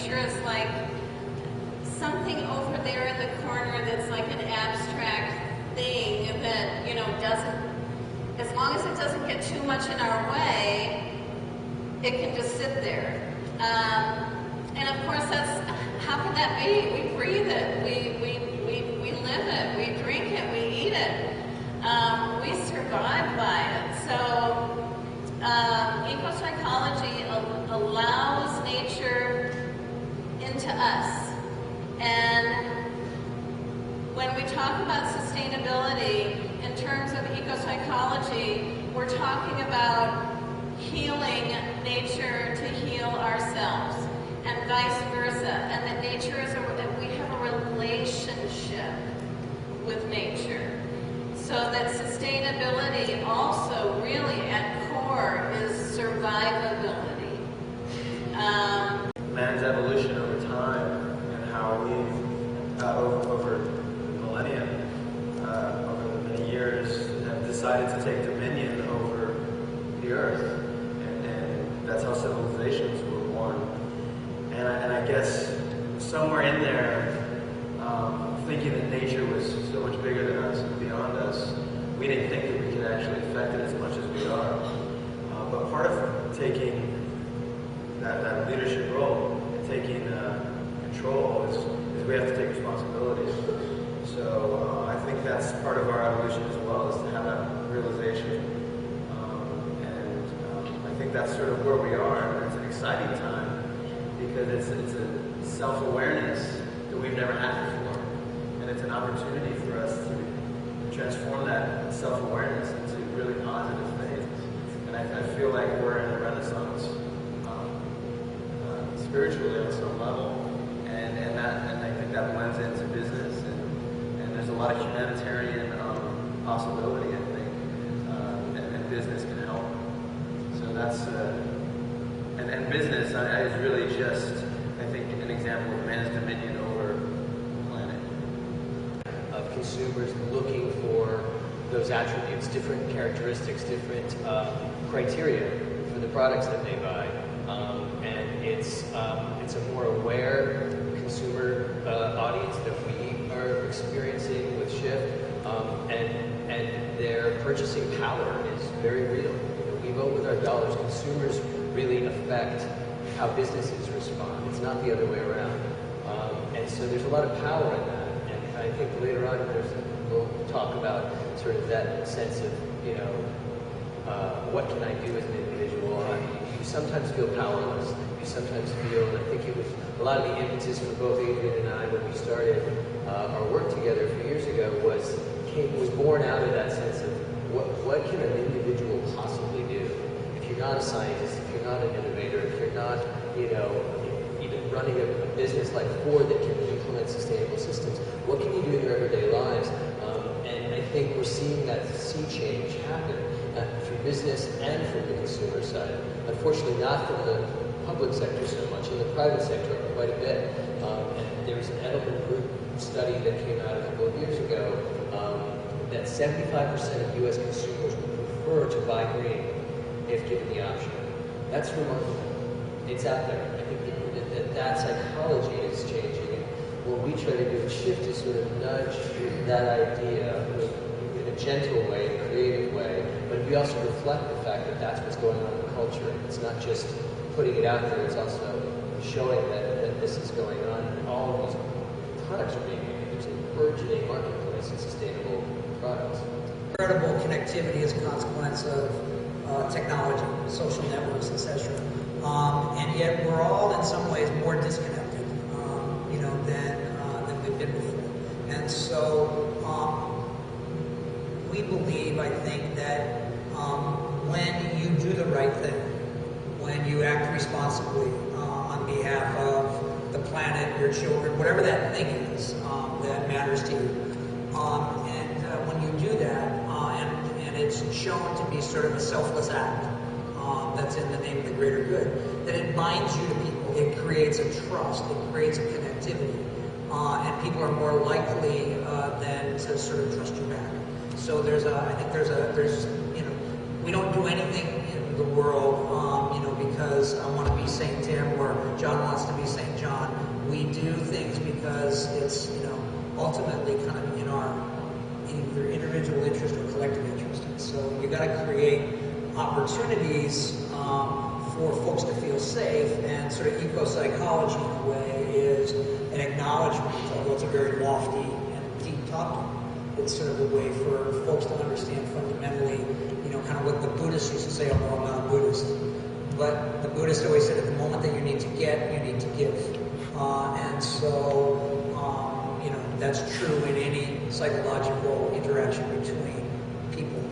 nature is like something over there in the corner that's like an abstract thing that, you know, doesn't, as long as it doesn't get too much in our way, it can just sit there. And of course, that's, how can that be? We breathe it, we live it, we drink it, we eat it. We survive by it. So eco-psychology allows nature into us. And when we talk about sustainability in terms of eco-psychology, we're talking about healing nature to heal ourselves, and vice versa. And that nature is we have a relationship with nature. So that sustainability also really at core is survivability. Man's evolution over time and how we've, over millennia, over the many years, have decided to take dominion over the earth. And that's how civilizations were born. And I guess somewhere in there, thinking that nature was so much bigger than us and beyond us, we didn't think that we could actually affect it as much as we are. But part of taking that leadership role and taking control is we have to take responsibility. So I think that's part of our evolution as well, is to have that realization. And I think that's sort of where we are. And it's an exciting time because it's a self-awareness that we've never had before. And it's an opportunity for us to transform that self-awareness into really positive things. And I feel like we're in a renaissance spiritually on some level, and I think that blends into business, and there's a lot of humanitarian possibility, I think, and business can help. So that's and business is really just, I think, an example of man's dominion over the planet. Of consumers looking for those attributes, different characteristics, different criteria for the products that they buy. And it's a more aware consumer audience that we are experiencing with Shift, and their purchasing power is very real. You know, we vote with our dollars. Consumers really affect how businesses respond. It's not the other way around. And so there's a lot of power in that. And I think later on we'll talk about sort of that sense of, you know, what can I do as an individual? You sometimes feel powerless. You sometimes feel, and I think it was a lot of the impetus for both Adrian and I when we started our work together a few years ago was born out of that sense of what can an individual possibly do? If you're not a scientist, if you're not an innovator, if you're not, you know, even running a business like Ford that can implement sustainable systems, what can you do in your everyday lives? And I think we're seeing that sea change happen through business and from the consumer side. Unfortunately, not from the public sector so much, in the private sector quite a bit. And there was an Edelman Group study that came out a couple of years ago that 75% of U.S. consumers would prefer to buy green if given the option. That's remarkable. It's out there. I think that psychology is changing. And what we try to do at Shift is sort of nudge that idea in a gentle way, a creative way, but we also reflect the fact that that's what's going on in the culture. It's not just putting it out there, it's also showing that this is going on, and all of these products are being made. There's an burgeoning marketplace of sustainable products. Incredible connectivity as a consequence of technology, social networks, etc. And yet we're all in some ways more disconnected, you know, than we've been before. And so we believe, I think, that when you do the right thing, when you act responsibly on behalf of the planet, your children, whatever that thing is that matters to you, and when you do that, and it's shown to be sort of a selfless act that's in the name of the greater good, that it binds you to people, it creates a trust, it creates a connectivity, and people are more likely than to sort of trust you back. So I think there's, you know, we don't do anything in the world, you know, because I want to be St. Tim or John wants to be St. John. that's, ultimately kind of in either individual interest or collective interest. And so you got to create opportunities for folks to feel safe, and sort of eco-psychology in a way is an acknowledgement, although it's a very lofty and deep topic. It's sort of a way for folks to understand fundamentally, kind of what the Buddhists used to say, although I'm not a Buddhist. But the Buddhists always said at the moment that you need to get, you need to give. And so, that's true in any psychological interaction between people.